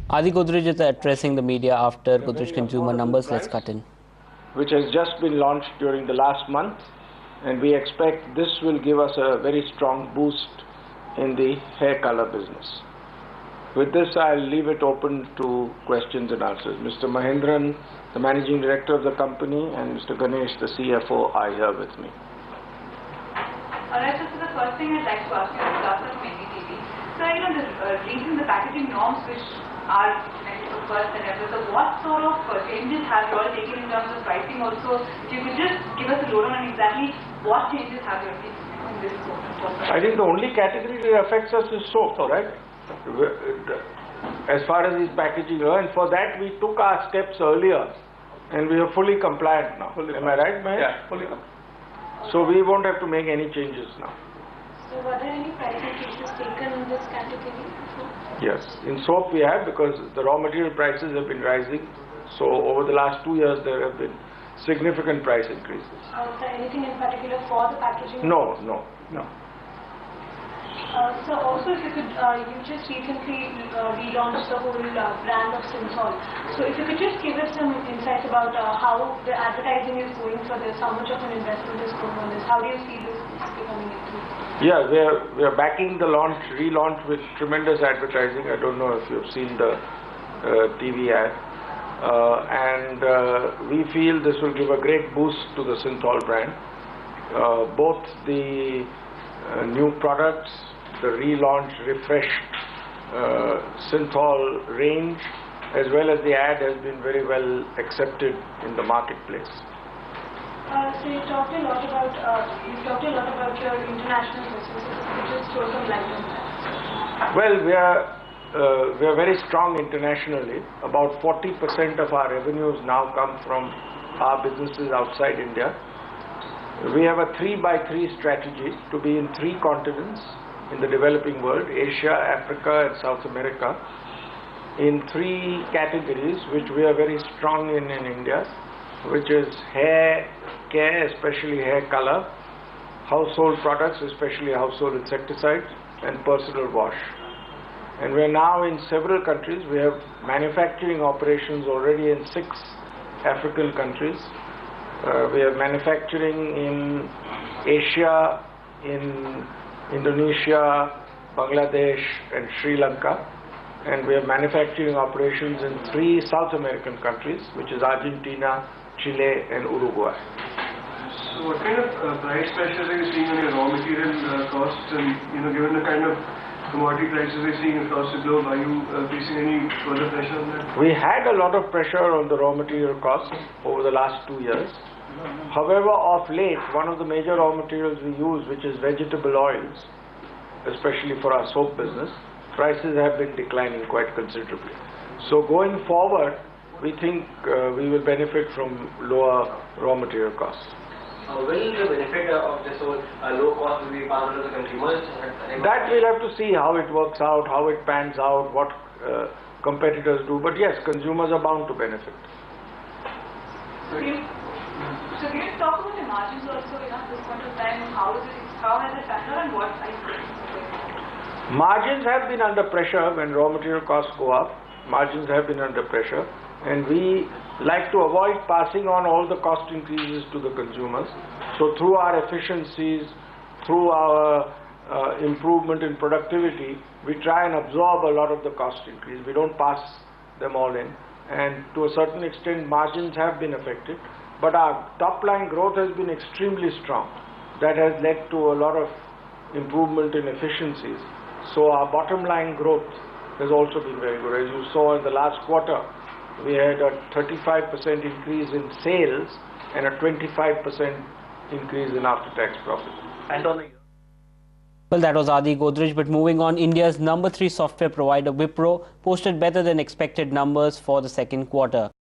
Adi Godrej is addressing the media after Godrej consumer numbers. Let's cut in. Which has just been launched during the last month, and we expect this will give us a very strong boost in the hair color business. With this, I'll leave it open to questions and answers. Mr. Mahendran, the Managing Director of the company, and Mr. Ganesh, the CFO, are here with me. Alright, so the first thing I'd like to ask you is Dr. from NDTV. So, the packaging norms which are first and everything, so what sort of changes have you all taken in terms of pricing also? If you could just give us a lowdown on exactly what changes have you taken in this quarter? I think the only category that affects us is soap, right? As far as these packaging are, and for that we took our steps earlier, and we are fully compliant now. Am I right, Mahesh? Yeah, fully compliant. So we won't have to make any changes now. So were there any price increases taken in this category? Yes, in soap we have, because the raw material prices have been rising. So over the last 2 years there have been significant price increases. Is there anything in particular for the packaging? No. So also if you could, you just recently relaunched the whole brand of Synthol. So if you could just give us some insights about how the advertising is going for this, how much of an investment is going on this, how do you see this becoming a thing? Yeah, we are backing the relaunch with tremendous advertising. I don't know if you've seen the TV ad. We feel this will give a great boost to the Synthol brand. Both the new products, the relaunched, refreshed Synthol range, as well as the ad has been very well accepted in the marketplace. So you talked a lot about your international business. If you could just throw some light on that. Well, we are very strong internationally. About 40% of our revenues now come from our businesses outside India. We have a 3x3 strategy to be in 3 continents in the developing world: Asia, Africa and South America, in 3 categories which we are very strong in India, which is hair care, especially hair color, household products, especially household insecticides, and personal wash. And we are now in several countries. We have manufacturing operations already in 6 African countries. We have manufacturing in Asia, in Indonesia, Bangladesh and Sri Lanka, and we have manufacturing operations in 3 South American countries, which is Argentina, Chile and Uruguay. So what kind of price pressures are you seeing on your raw material costs, and given the kind of commodity prices we're seeing across the globe, are you facing any further pressure on that? We had a lot of pressure on the raw material costs over the last 2 years. However, of late, one of the major raw materials we use, which is vegetable oils, especially for our soap business, prices have been declining quite considerably. So going forward, we think we will benefit from lower raw material costs. Will the benefit of this whole low cost will be passed on to the consumers? That we'll have to see how it works out, how it pans out, what competitors do. But yes, consumers are bound to benefit. So can you talk about the margins also at this point of time? How has it panned out and what size? Margins have been under pressure when raw material costs go up. Margins have been under pressure, and we like to avoid passing on all the cost increases to the consumers. So through our efficiencies, through our improvement in productivity, we try and absorb a lot of the cost increase. We don't pass them all in, and to a certain extent margins have been affected, but our top line growth has been extremely strong. That has led to a lot of improvement in efficiencies. So our bottom line growth has also been very good. As you saw in the last quarter, we had a 35% increase in sales and a 25% increase in after-tax profit. And on the Well, that was Adi Godrej. But moving on, India's #3 software provider Wipro posted better than expected numbers for the second quarter.